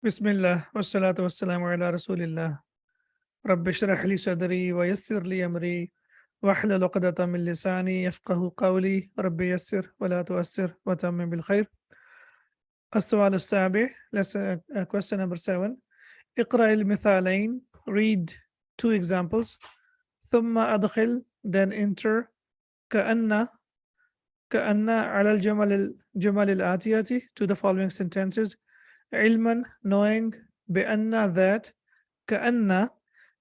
Bismillah, wassalatu wassalamu ala rasulillah. Rabbi shrah li sadri wa yassir li amri wahlul uqdatan min lisani yafqahu qawli. Rabbi yassir wa la tuassir wa tammim bil khair. As-su'al as-sabi', question number 7. Iqra al-mithalain, read two examples. Thumma adkhil, then enter. Ka'anna ala al-jumal al-atiyati, to the following sentences. Ilman, knowing. Bi'anna, that. Ka'anna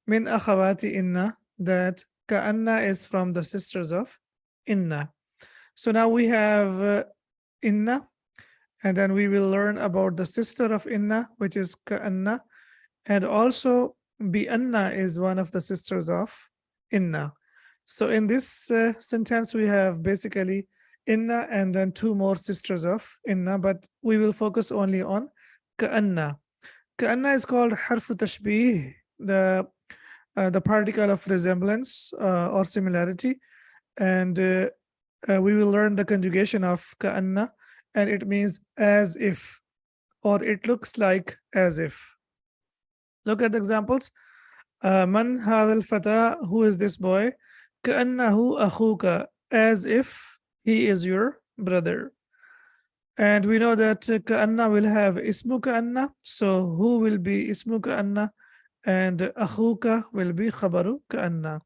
min akhawati inna, that ka'anna is from the sisters of inna. So now we have inna, and then we will learn about the sister of inna, which is ka'anna, and also bi'anna is one of the sisters of inna. So in this sentence we have basically inna and then two more sisters of inna, but we will focus only on ka'anna. Ka'anna is called harfu tashbih, the particle of resemblance or similarity, and we will learn the conjugation of ka'anna, and it means as if, or it looks like as if. Look at the examples. Man hadha al-fata, who is this boy? Ka'annahu akhuka, as if he is your brother. And we know that ka'anna will have ismu ka'anna, so who will be ismu ka'anna, and akhuka will be khabaru ka'anna.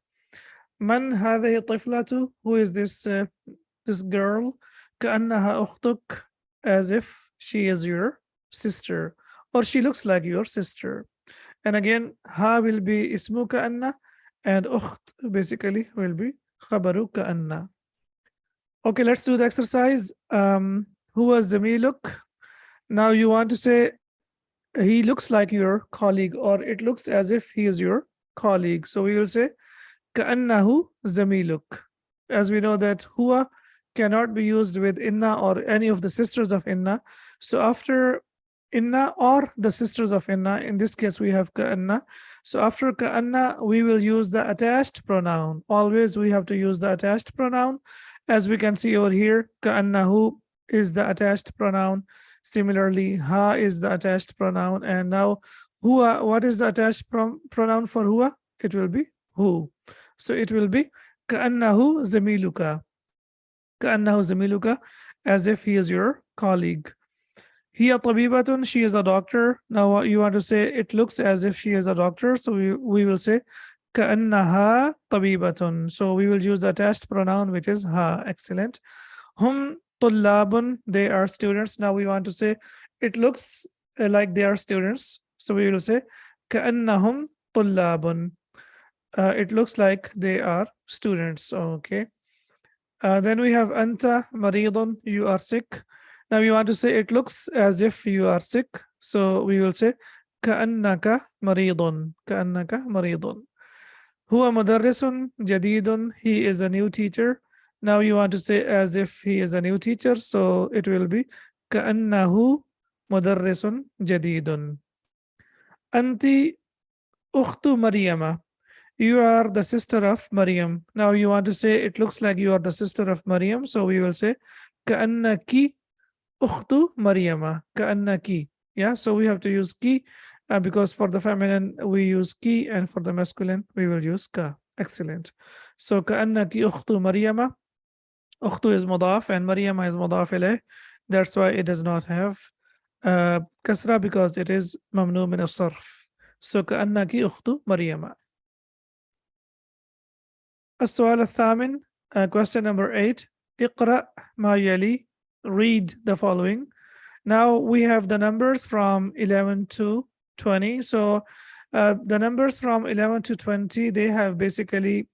Man hadhihi tiflatu, who is this girl? Ka'annaha ukhtuk, as if she is your sister, or she looks like your sister. And again, ha will be ismu ka'anna, and ukht basically will be khabaru ka'anna. Okay, let's do the exercise. Who was Zamiluk? Now you want to say he looks like your colleague, or it looks as if he is your colleague. So we will say ka'annahu zamiluk. As we know that huwa cannot be used with inna or any of the sisters of inna. So after inna or the sisters of inna, in this case we have ka'anna. So after ka'anna we will use the attached pronoun. Always we have to use the attached pronoun. As we can see over here, ka'annahu is the attached pronoun. Similarly, ha is the attached pronoun. And now huwa, what is the attached pronoun for huwa? It will be hu. So it will be ka'annahu zamiluka. Ka'annahu zamiluka, as if he is your colleague. Hiya tabibatun, she is a doctor. Now you want to say it looks as if she is a doctor. So we will say ka'annaha tabibatun. So we will use the attached pronoun, which is ha. Excellent. Hum tullabun, they are students. Now we want to say it looks like they are students. So we will say ka'annahum tullabun. It looks like they are students. Okay. Then we have anta maridun, you are sick. Now you want to say it looks as if you are sick. So we will say ka'annaka maridun. Ka'annaka maridun. Huwa mudarrisun jadidun, he is a new teacher. Now you want to say as if he is a new teacher, so it will be ka'annahu mudarrisun jadidun. Anti ukhtu Maryama, you are the sister of Maryam. Now you want to say it looks like you are the sister of Maryam, so we will say ka'annaki ukhtu Maryama. Ka'annaki. Yeah, so we have to use ki because for the feminine we use ki, and for the masculine we will use ka. Excellent. So ka'annaki ukhtu Maryama. Ukhtu is mudaf and Maryama is mudaf ilayh. That's why it does not have kasra, because it is mamnu min as-sarf. So ka'annaki ukhtu Maryama. As-su'al al-thamin, question number 8. Iqra ma yali, read the following. Now we have the numbers from 11 to 20. So the numbers from 11 to 20, they have basically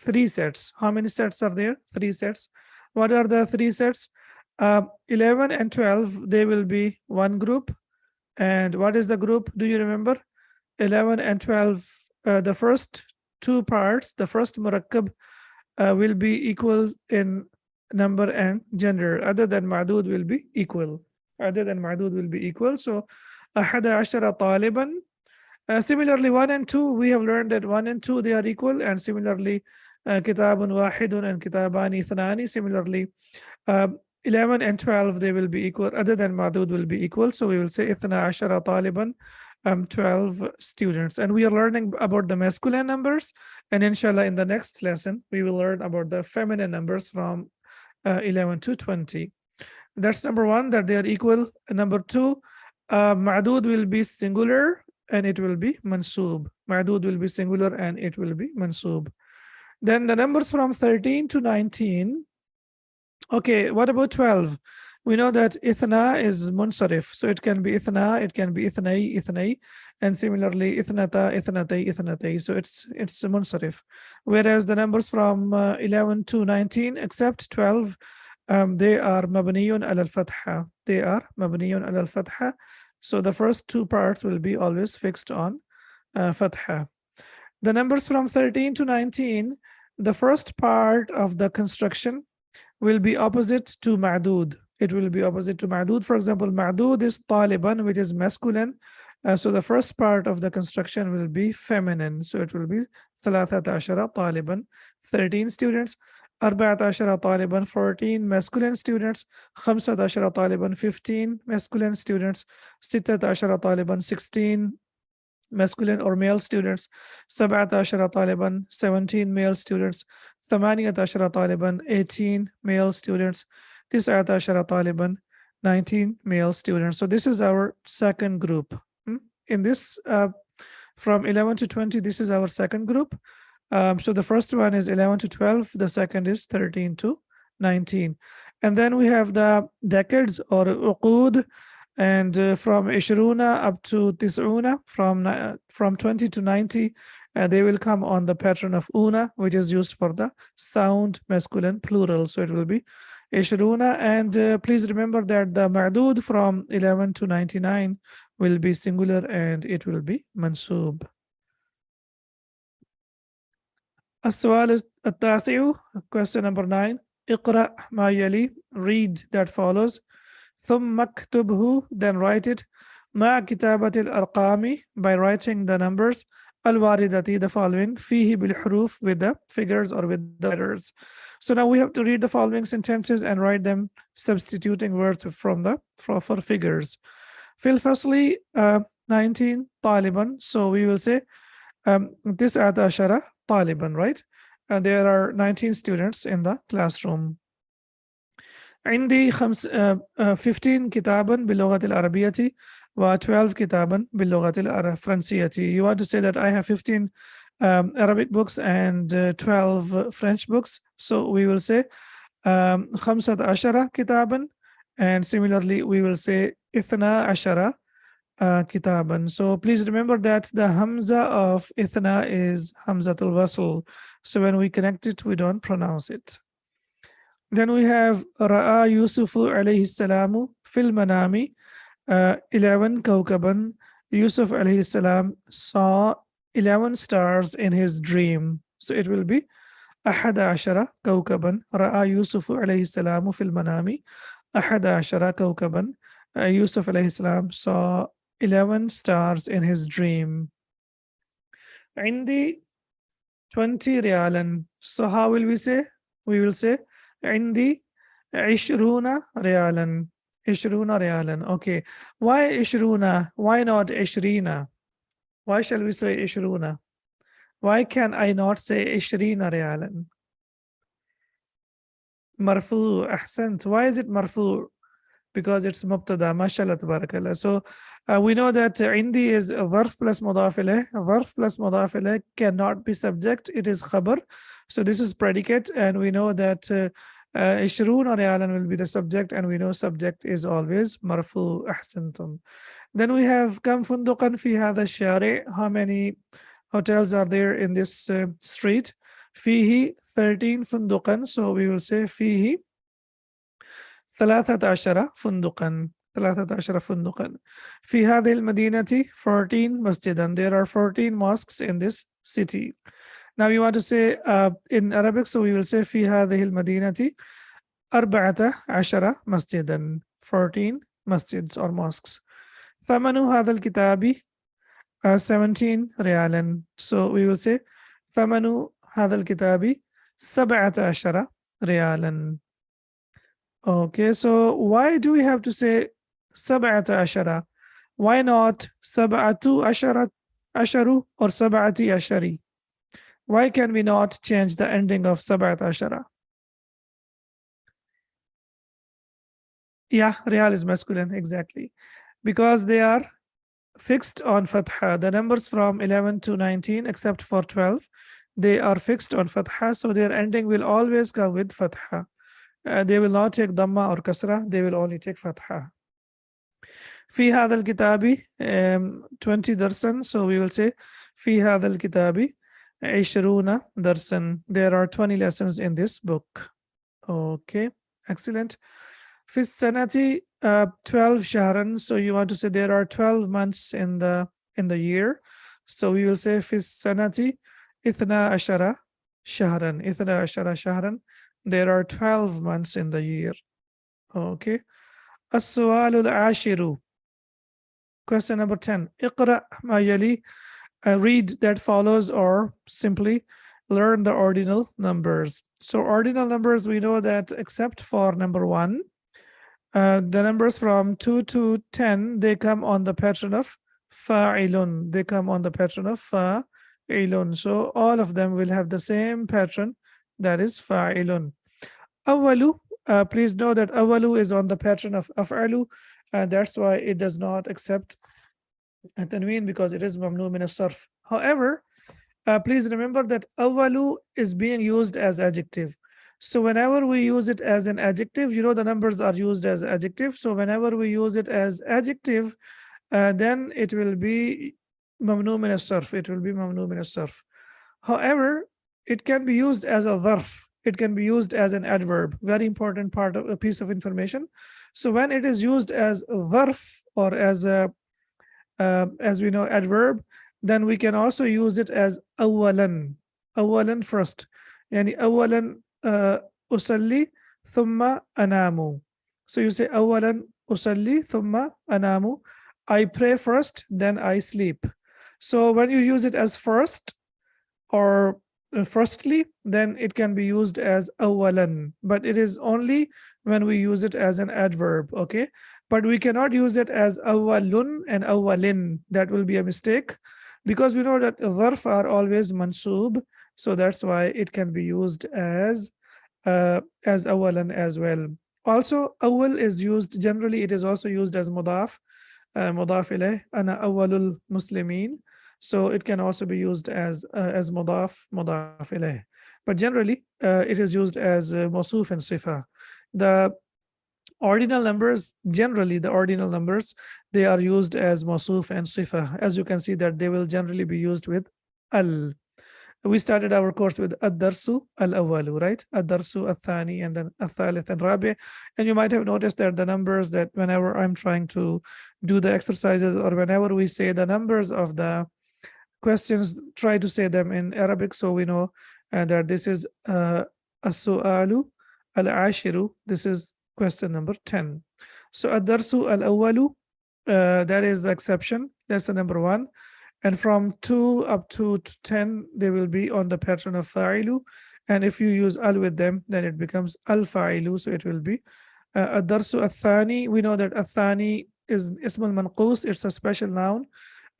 3 sets. How many sets are there? 3 sets. What are the 3 sets? 11 and 12, they will be one group. And what is the group? Do you remember? 11 and 12, the first 2 parts, the first murakkab will be equal in number and gender. Other than ma'dud will be equal. Other than ma'dud will be equal. So, ahada ashara taliban. Similarly, 1 and 2, we have learned that 1 and 2, they are equal. And similarly, kitabun wahidun and kitabani thanani. Similarly, 11 and 12, they will be equal, other than Madud will be equal. So we will say Ithna Ashara Taliban, 12 students. And we are learning about the masculine numbers. And inshallah, in the next lesson, we will learn about the feminine numbers from 11 to 20. That's number one, that they are equal. Number two, Ma'dud will be singular and it will be mansub. Ma'dud will be singular and it will be mansub. Then the numbers from 13 to 19. Okay, what about 12? We know that ithna is munsarif. So it can be ithna, it can be ithnai, ithnai, and similarly ithnata, ithnatai, ithnatai. So it's munsarif. Whereas the numbers from 11 to 19, except 12, they are mabniyun al-fatha. They are mabniyun al-fatha. So the first two parts will be always fixed on fatha. The numbers from 13 to 19, the first part of the construction will be opposite to ma'dud. It will be opposite to ma'dud. For example, ma'dud is taliban, which is masculine. So the first part of the construction will be feminine. So it will be 13 taliban, 13 students. 14 taliban, 14 masculine students. 15 taliban, 15 masculine students. 16 taliban, 16 masculine or male students. 17 taliban, 17 male students. 18 taliban, 18 male students. 19 taliban, 19 male students. So this is our second group. In this, from 11 to 20, this is our second group. So the first one is 11 to 12. The second is 13 to 19. And then we have the decades or uqud, and from Ishruna up to Tis'una, from 20 to 90, they will come on the pattern of Una, which is used for the sound masculine plural. So it will be Ishruna. And please remember that the Ma'dud from 11 to 99 will be singular and it will be mansub. السؤال التاسع, question number 9. اقرأ ما يلي, read that follows. ثم اكتبه, then write it. مع كتابة الأرقام, by writing the numbers. الواردة, the following. فيه بالحروف, with the figures or with the letters. So now we have to read the following sentences and write them, substituting words from the for figures. في الفصل 19 طالبا. So we will say 19 طالبا, right? There are 19 students in the classroom. عندي 15 كتابا باللغة العربية و12 كتابا باللغة الفرنسية. You want to say that I have 15 Arabic books and 12 French books. So we will say 15 كتابا, and similarly we will say 12 kitaban. So please remember that the hamza of ithna is hamzatul wasl. So when we connect it, we don't pronounce it. Then we have ra'a Yusufu alayhi salamu fil manami 11 kawkaban. Yusuf alayhi salam saw 11 stars in his dream. So it will be 11 kawkaban. Ra'a Yusufu alayhi salamu fil manami 11 kawkaban. Yusuf alayhi salam saw 11 stars in his dream. عندي 20 ريالا. So how will we say? We will say عندي 20 ريالا. 20 ريالا. Okay. Why 20? Why not 20? Why shall we say 20? Why can I not say 20 ريالا? مرفوع. أحسنت. Why is it مرفوع? Because it's mubtada, mashallah tabarakallah. So we know that indi is dharf plus mudaf ilayh. Dharf plus mudaf ilayh cannot be subject, it is khabar. So this is predicate, and we know that 20 riyalan will be the subject, and we know subject is always marfu. Ahsantum. Then we have kam funduqan fi hadha shari. How many hotels are there in this street? Fihi 13 funduqan. So we will say fihi 13 فندقا. 13 فندقا. في هذه المدينة 14 مسجدا. There are 14 mosques in this city. Now you want to say in Arabic, so we will say في هذه المدينة 14 مسجدا. 14 masjids or mosques. ثمن هذا الكتاب 17 ريالا. So we will say ثمن هذا الكتاب 17 ريالا. Okay, so why do we have to say sab'ata ashara? Why not sab'atu asharat asharu or sab'ati ashari? Why can we not change the ending of sab'at ashara? Yeah, real is masculine, exactly. Because they are fixed on fatha. The numbers from 11 to 19, except for 12, they are fixed on fatha, so their ending will always come with fatha. They will not take dhamma or kasra, they will only take fatha. في هذا الكتاب 20 درسا, so we will say في هذا الكتاب 20 درسا. There are 20 lessons in this book. Okay, excellent. في السنة 12 شهرا, so you want to say there are 12 months in the year, so we will say في السنة 12 شهرا. 12 شهرا, there are 12 months in the year. Okay. السؤال العاشر, question number 10. اقرأ ما يلي, read that follows, or simply learn the ordinal numbers. So ordinal numbers, we know that except for number 1, the numbers from 2 to 10, they come on the pattern of fa'ilun. They come on the pattern of fa'ilun. So all of them will have the same pattern, that is fa'ilun. Awalu, please know that awalu is on the pattern of af'alu, and that's why it does not accept tanween, because it is mamnu min as-sarf. However, please remember that awalu is being used as adjective. So whenever we use it as an adjective, you know the numbers are used as adjective. So whenever we use it as adjective, then it will be mamnu min as-sarf. It will be mamnu min as-sarf. However, it can be used as a dharf. It can be used as an adverb. Very important part of a piece of information. So when it is used as a dharf, or as we know, adverb, then we can also use it as awalan. Awalan, first. Yani awalan usalli thumma anamu. So you say awalan usalli thumma anamu. I pray first, then I sleep. So when you use it as first or firstly, then it can be used as awalan, but it is only when we use it as an adverb. Okay, but we cannot use it as awalun and awalin. That will be a mistake, because we know that dharf are always mansub, so that's why it can be used as awalan as well. Also, awal is used generally, it is also used as mudaf, mudaf ilayh, ana awalul muslimin. So it can also be used as mudaf ilayh. But generally, it is used as mawsuf and sifa. The ordinal numbers, generally the ordinal numbers, they are used as mawsuf and sifa. As you can see that they will generally be used with al. We started our course with ad-darsu al-awwalu, right? Ad-darsu al-thani, and then al-thalith and rabi. And you might have noticed that the numbers, that whenever I'm trying to do the exercises, or whenever we say the numbers of the questions, try to say them in Arabic, so we know that this is as-su'alu al-ashiru. This is question number 10. So ad-darsu al-awwalu, that is the exception, lesson number 1. And from 2 up to 10, they will be on the pattern of fa'ilu. And if you use al with them, then it becomes al-fa'ilu. So it will be ad-darsu al-thani. We know that al-thani is ismul manqus. It's a special noun.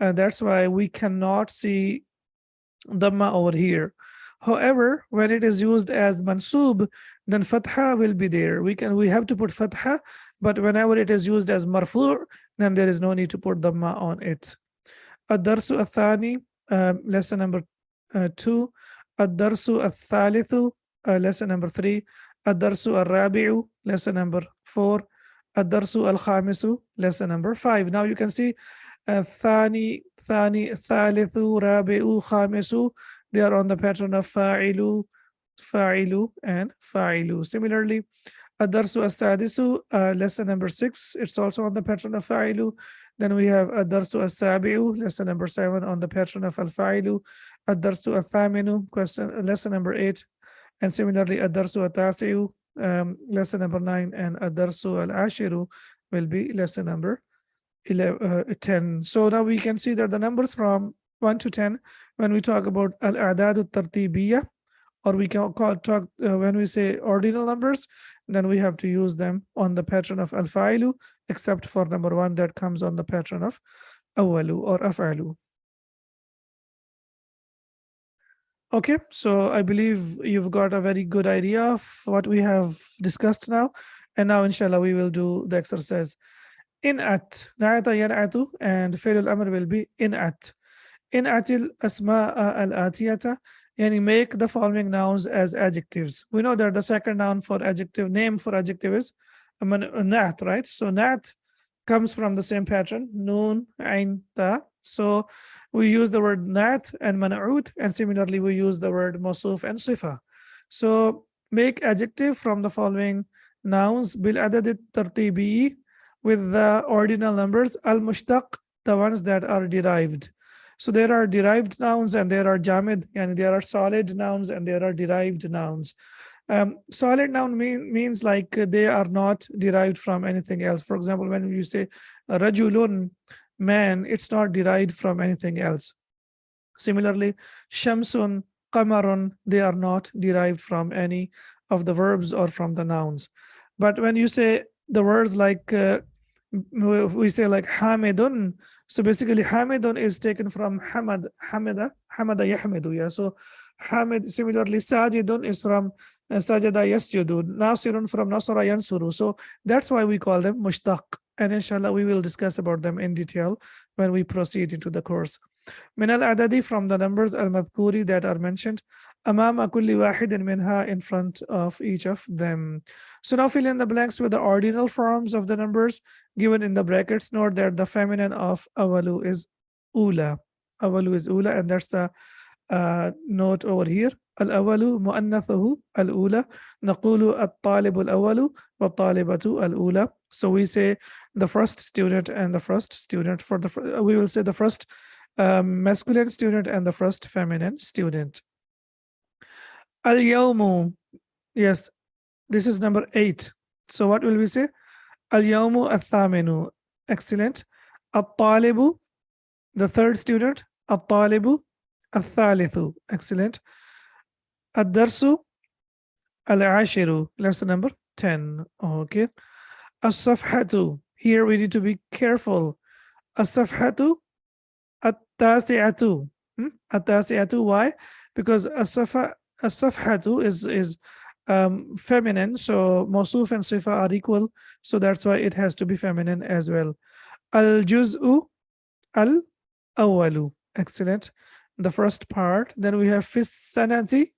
And that's why we cannot see dhamma over here. However, when it is used as mansub, then fatha will be there. We have to put fatha, but whenever it is used as marfu', then there is no need to put dhamma on it. Ad-darsu al-thani, lesson number 2. Ad-darsu al-thalithu, lesson number 3. Ad-darsu al-rabi'u, lesson number 4. Ad-darsu al-khamisu, lesson number 5. Now you can see thani, thalithu, rabi'u, khamisu, they are on the pattern of fa'ilu, fa'ilu, and fa'ilu. Similarly, ad-darsu as-sadisu, lesson number 6, it's also on the pattern of fa'ilu. Then we have ad-darsu as-sabi'u, lesson number 7, on the pattern of al-fa'ilu. Ad-darsu al-thaminu, lesson number 8. And similarly, ad-darsu al-tasi'u, lesson number 9, and ad-darsu al-ashiru will be lesson number 10. So now we can see that the numbers from 1 to 10, when we talk about al-a'dad al-tartibiyya, or we can talk when we say ordinal numbers, then we have to use them on the pattern of al-fa'ilu, except for number 1 that comes on the pattern of awalu or af'alu. Okay, so I believe you've got a very good idea of what we have discussed now. And now, inshallah, we will do the exercise. In at, na'ata yan'atu, and fi'l al-amr will be in at. In atil asma'a al-atiyata, yani make the following nouns as adjectives. We know that the second noun for adjective, name for adjective is na'at, right? So na'at comes from the same pattern, noon, ain, ta. So we use the word na'at and man'ut, and similarly we use the word mawsuf and sifa. So make adjective from the following nouns bil adad tartibi, with the ordinal numbers, al-mushtaq, the ones that are derived. So there are derived nouns and there are jamid, and there are solid nouns and there are derived nouns. Solid noun means like they are not derived from anything else. For example, when you say rajulun, man, it's not derived from anything else. Similarly, shamsun, qamarun, they are not derived from any of the verbs or from the nouns. But when you say the words like we say like hamidun, so basically hamidun is taken from hamida yahmidu. Yeah, so hamid. Similarly, sajidun is from sajada yasjudu, nasirun from nasara yansuru. So that's why we call them mushtaq, and inshallah we will discuss about them in detail when we proceed into the course. Min al-adadi, from the numbers al-madhkuri that are mentioned, amama kulli wahidin minha, in front of each of them. So now fill in the blanks with the ordinal forms of the numbers given in the brackets. Note that the feminine of awalu is ula. Awalu is ula, and that's the note over here. Al-awalu mu'annathuhu al-ula. Naqulu at-talibu al-awalu wa talibatu al-ula. So we say the first student and the first student. For the we will say the first masculine student and the first feminine student. Al-yawmu, yes, this is number 8. So what will we say? Al-yawmu al-thaminu. Excellent. At-talibu, the third student. At-talibu al-thalithu. Excellent. Ad-darsu al-ashiru. Lesson number 10. Okay. As-safhatu. Here we need to be careful. As-safhatu at-tasi'atu. At-tasi'atu. Why? Because as-safhatu is feminine, so mawsuf and sifa are equal, so that's why it has to be feminine as well. Al-juz'u al-awwalu. Excellent. The first part. Then we have fis sanati,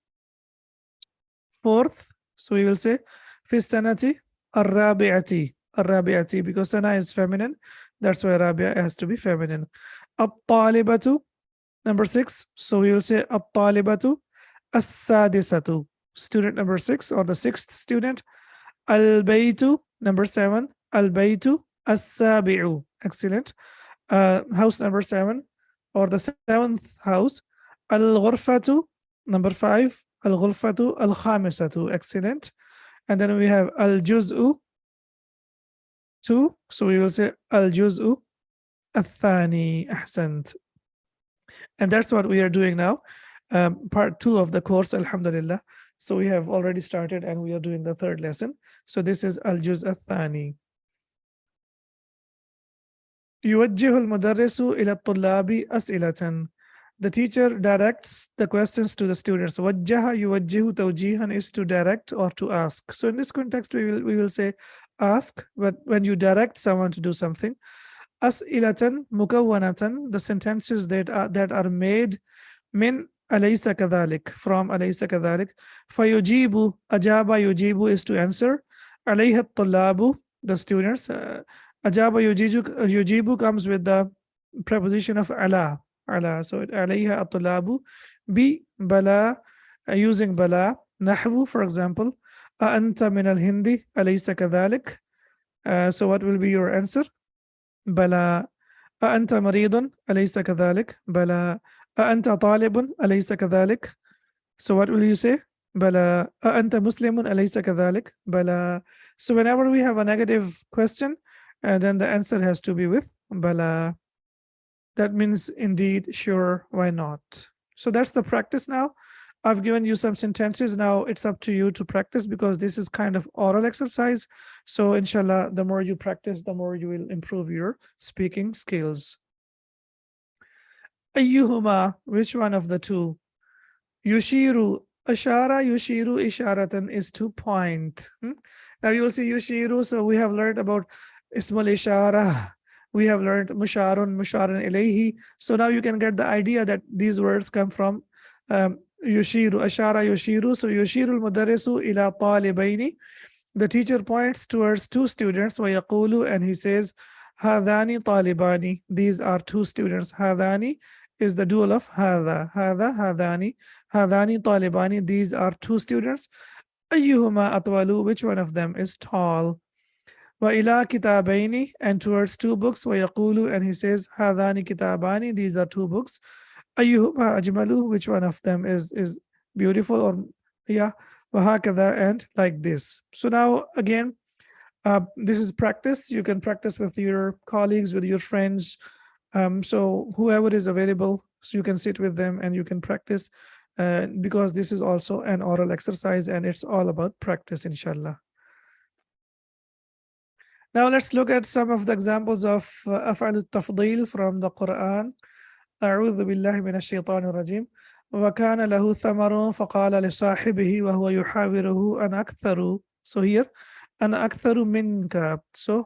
fourth. So we will say fis sanati ar-rabi'ati. Ar-rabi'ati, because sana is feminine, that's why rabia has to be feminine. At-talibatu, number 6. So we will say at-talibatu as-sadisatu, student number 6 or the 6th student. Al-baytu, number 7. Al-baytu as-sabi'u. Excellent. House number 7 or the 7th house. Al-ghurfatu, number 5. Al-ghurfatu al-khamisatu. Excellent. And then we have al-juz'u 2. So we will say al-juz'u al-thani. Ahsant. And that's what we are doing now. Part 2 of the course, alhamdulillah. So we have already started and we are doing the 3rd lesson. So this is al-juz al-thani. يوجه المدرس إلى الطلاب أسئلة. The teacher directs the questions to the students. وجه يوجه توجيها is to direct or to ask. So in this context, we will say ask, but when you direct someone to do something. أسئلة مكونة, the sentences that are made من أليس كذلك, from أليس كذلك. فيجيب, أجاب يجيب is to answer. عليها الطلاب, the students. أجاب يجيب comes with the preposition of على. So عليها الطلاب ببلا, using بلا. نحو, for example, أأنت من الهند أليس كذلك. So what will be your answer? بلا. أأنت مريض أليس كذلك؟ بلا. أأنت طالب أليس كذلك؟ So what will you say? بلا. أأنت مسلم أليس كذلك؟ بلا. So whenever we have a negative question, then the answer has to be with bala. That means indeed, sure, why not? So that's the practice now. I've given you some sentences. Now it's up to you to practice because this is kind of oral exercise. So inshallah, the more you practice, the more you will improve your speaking skills. Ayyuhuma, which one of the two? Yushiru, ashara, yushiru, isharatan is to point. Now you will see yushiru. So we have learned about ismul ishara. We have learned musharun, musharun ilayhi. So now you can get the idea that these words come from yushiru, ashara, yushiru. So yushiru al-mudarrisu ila talibaini. The teacher points towards two students, وَيَقُولُ, and he says, هَذَانِ طَالِبَانِ. These are two students. هَذَانِ is the dual of هَذَا. هَذَا, هَذَانِ. هَذَانِ طَالِبَانِ. These are two students. أَيُّهُمَا أَطْوَلُ. Which one of them is tall? وَإِلَى كِتَابَيْنِ. And towards two books. وَيَقُولُ, and he says, هَذَانِ كِتَابَانِ. These are two books. أَيُّهُمَا أَجْمَلُ. Which one of them is beautiful, or yeah. And like this. So now again, this is practice. You can practice with your colleagues, with your friends. So whoever is available, so you can sit with them and you can practice, because this is also an oral exercise and it's all about practice, inshallah. Now let's look at some of the examples of أفعال التفضيل from the Quran. أعوذ بالله من الشيطان الرجيم. وكان له ثمر فقال لصاحبه وهو يحاوره أنا أكثر. So here أنا أكثر منك. So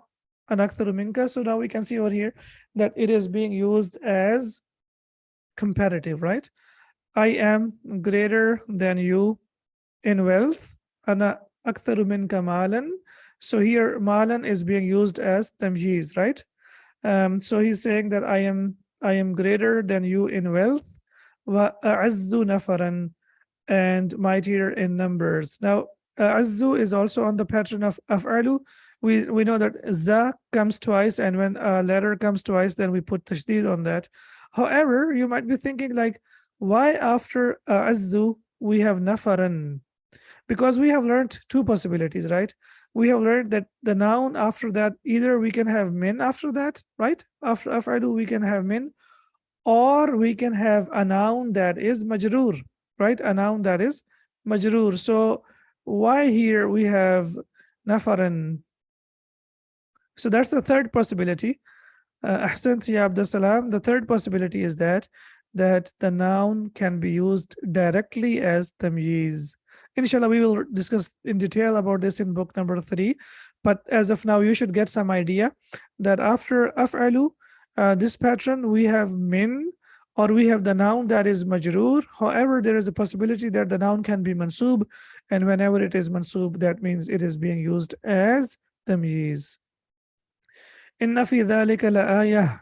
أنا أكثر منك. So now we can see over here that it is being used as comparative, right? I am greater than you in wealth. أنا أكثر منك مالا. So here malan is being used as tamyiz, right? So he's saying that I am greater than you in wealth. وَأَعَزُّ نَفَرًا, and mightier in numbers. Now, azzu is also on the pattern of af'alu. We know that za comes twice, and when a letter comes twice, then we put tashdid on that. However, you might be thinking like, why after azzu we have nafaran? Because we have learned two possibilities, right? We have learned that the noun after that, either we can have min after that, right? After af'alu we can have min, or we can have a noun that is majroor, right? A noun that is majroor. So why here we have nafaran? So that's the third possibility. Ahsant ya Abdus Salam. The third possibility is that the noun can be used directly as tamyiz. Inshallah, we will discuss in detail about this in book number 3. But as of now, you should get some idea that after af'alu, this pattern, we have min, or we have the noun that is majroor. However, there is a possibility that the noun can be mansub, and whenever it is mansub, that means it is being used as tamyiz. Inna fi dhalika la'ayah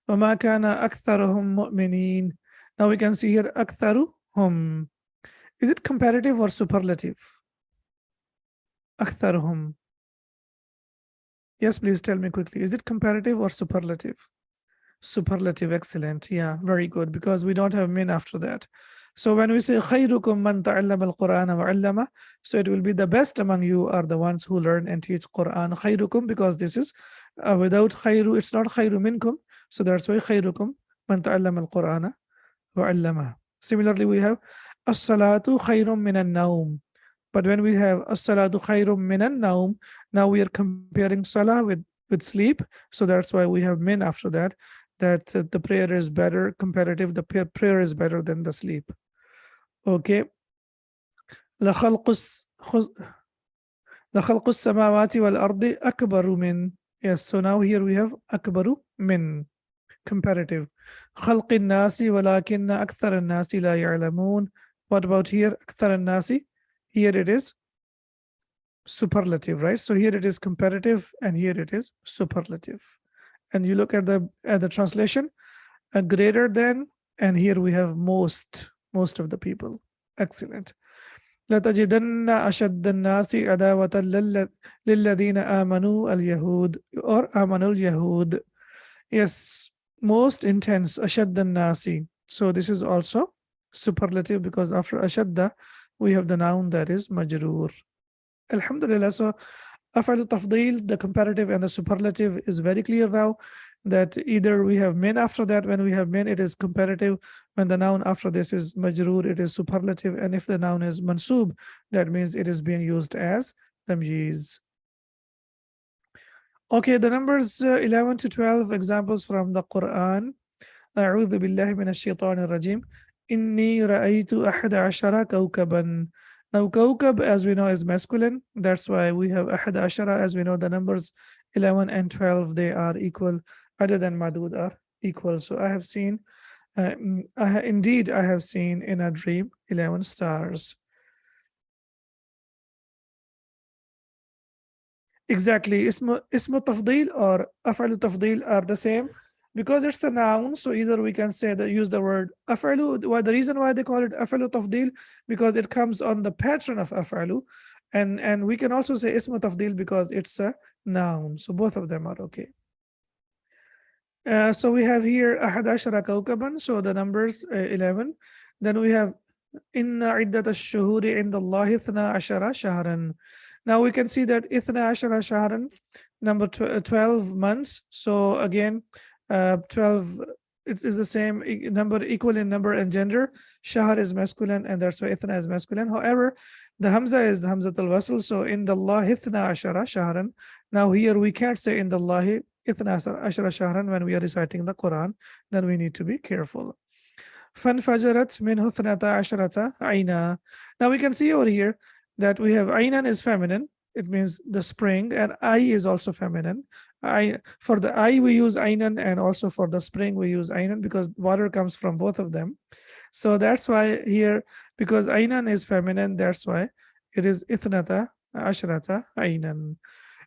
wa ma kana aktharuhum mu'minin. Now we can see here aktharuhum. Is it comparative or superlative? Aktharuhum. Yes, please tell me quickly. Is it comparative or superlative? Superlative, excellent. Yeah, very good, because we don't have min after that. So when we say khayrukum man ta'allama al-Qur'ana wa 'allama, so it will be the best among you are the ones who learn and teach Quran. Khayrukum, because this is without khayru, it's not khayru minkum. So that's why khayrukum man ta'allama al-Qur'ana wa 'allama. Similarly, we have as-salatu khayrum min an-nawm. But when we have as-salatu khayrum min an-nawm, now we are comparing salah with sleep. So that's why we have min after that. That the prayer is better, comparative, the prayer is better than the sleep. Okay. لَخَلْقُ السَّمَاوَاتِ وَالْأَرْضِ أَكْبَرُ مِنْ. Yes, so now here we have أكبر من, comparative. خَلْقِ النَّاسِ وَلَكِنَّ أَكْثَرَ النَّاسِ لَا يَعْلَمُونَ. What about here? أَكْثَرَ النَّاسِ. Here it is superlative, right? So here it is comparative and here it is superlative. And you look at the translation, greater than, and here we have most of the people. Excellent. لَتَجِدَنَّ أَشَدَّ النَّاسِ عَدَاوَةً لِلَّذِينَ آمَنُوا الْيَهُودِ or آمَنُوا الْيَهُودِ. Yes, most intense, أَشَدَّ النَّاسِ. So this is also superlative, because after أَشَدَّ we have the noun that is majroor. Alhamdulillah. So af'al tafdeel, the comparative and the superlative, is very clear now. that either we have min after that. When we have min, it is comparative. When the noun after this is majroor, it is superlative. And if the noun is mansub, that means it is being used as tamyiz. Okay, the numbers 11 to 12 examples from the Quran. أعوذ بالله من الشيطان الرجيم إني رأيت أحد عشر كوكبا. Now كوكب, as we know, is masculine. That's why we have أحد عشر. As we know, the numbers 11 and 12, they are equal. Other than madud are equal. So I have seen, indeed I have seen in a dream 11 stars. Exactly. Ismu tafdil or afalu tafdil are the same because it's a noun. So either we can say that use the word afalu. Why the reason why they call it afalu tafdil, because it comes on the pattern of afalu, and we can also say ismu tafdil because it's a noun. So both of them are okay. So we have here أحد عشر كوكبا. So the numbers 11. Then we have إن عدة الشهور عند الله 12 شهرا. Now we can see that 12 شهرا, number 12 months. So again, 12, it is the same number, equal in number and gender. Shahar is masculine, and that's why ithna is masculine. However, the hamza is the hamzatul wasl. So in the Allah 12 shahran. Now here we can't say in the Allah 12 shahran when we are reciting the Quran. Then we need to be careful. فَانْفَجَرَتْ مِنْهُ 12 عَيْنًا. Now we can see over here that we have aynan is feminine. It means the spring, and I is also feminine. For the I we use aynan, and also for the spring we use aynan because water comes from both of them. So that's why here, because aynan is feminine, that's why it is ithnata ashrata aynan.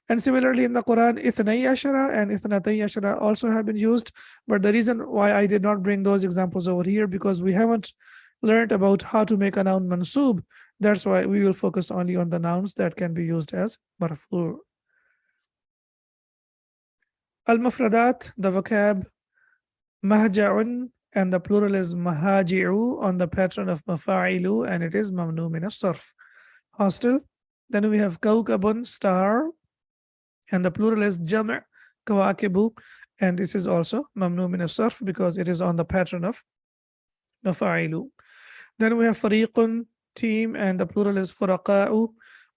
And similarly in the Quran, ithnai ashara and ithnatai ashara also have been used. But the reason why I did not bring those examples over here, because we haven't learned about how to make a noun mansub. That's why we will focus only on the nouns that can be used as marfu. Al-mufradat, the vocab, mahja'un, and the plural is mahaji'u on the pattern of mafa'ilu, and it is mamnu min as-sarf. Hostel. Then we have kawkabun, star, and the plural is jam' kawakibu, and this is also mamnu min as-sarf because it is on the pattern of mafa'ilu. Then we have fariqun, team, and the plural is furaqa'u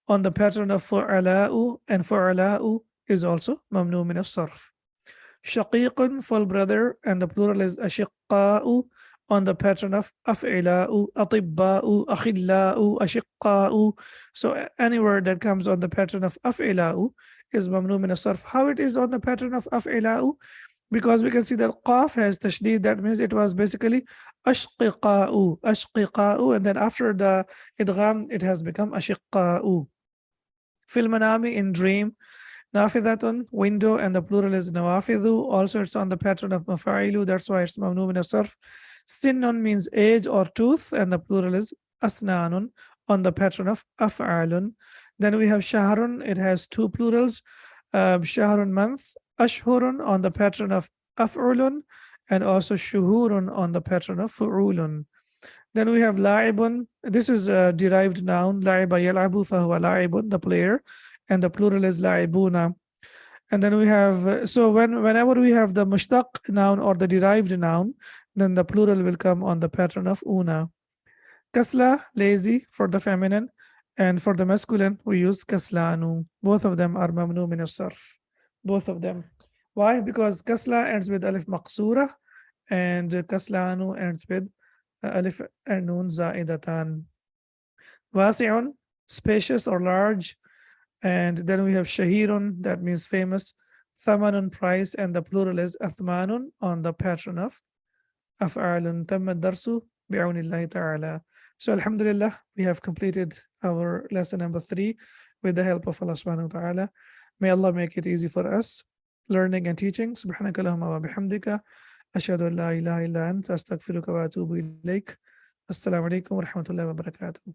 on the pattern of fu'ala'u, and fu'ala'u is also mamnu min as-sarf. Shaqiqun, full brother, and the plural is ashiqqa'u on the pattern of af'ila'u, atibba'u, akhilla'u, ashiqqa'u. So any word that comes on the pattern of af'ila'u is mamnu min as-sarf. How it is on the pattern of af'ila'u? Because we can see that qaf has tashdid, that means it was basically ashqiqa'u, ashqiqa'u, and then after the idgham, it has become ashiqqa'u. Fil manami, in dream. Nafidatun, window, and the plural is nawafidhu. Also, it's on the pattern of mafa'ilu, that's why it's mamnu min as-sarf. Sinnun means age or tooth, and the plural is asnanun on the pattern of af'alun. Then we have shahrun, it has two plurals, shahrun, month, ashhurun on the pattern of af'ulun, and also shuhurun on the pattern of fu'ulun. Then we have la'ibun, this is a derived noun, la'iba yal'abu fahuwa la'ibun, the player, and the plural is la'ibuna. And then we have, so whenever we have the mushtaq noun or the derived noun, then the plural will come on the pattern of una. Kasla, lazy, for the feminine, and for the masculine, we use kaslanu. Both of them are mamnu min as-sarf. Both of them. Why? Because kasla ends with alif maqsura, and kaslanu ends with alif and nun za'idatan. Wasi'un, spacious or large. And then we have shahirun, that means famous. Thamanun, price, and the plural is athmanun on the pattern of af'alun. Tamma darsu bi'awnillahi ta'ala. So alhamdulillah, we have completed our lesson number 3 with the help of Allah subhanahu wa ta'ala. May Allah make it easy for us, learning and teaching. Subhanaka Allahumma wa bihamdika. Ashhadu an la ilaha illa anta astaghfiruka wa atubu ilayk. Assalamu alaikum wa rahmatullahi wa barakatuh.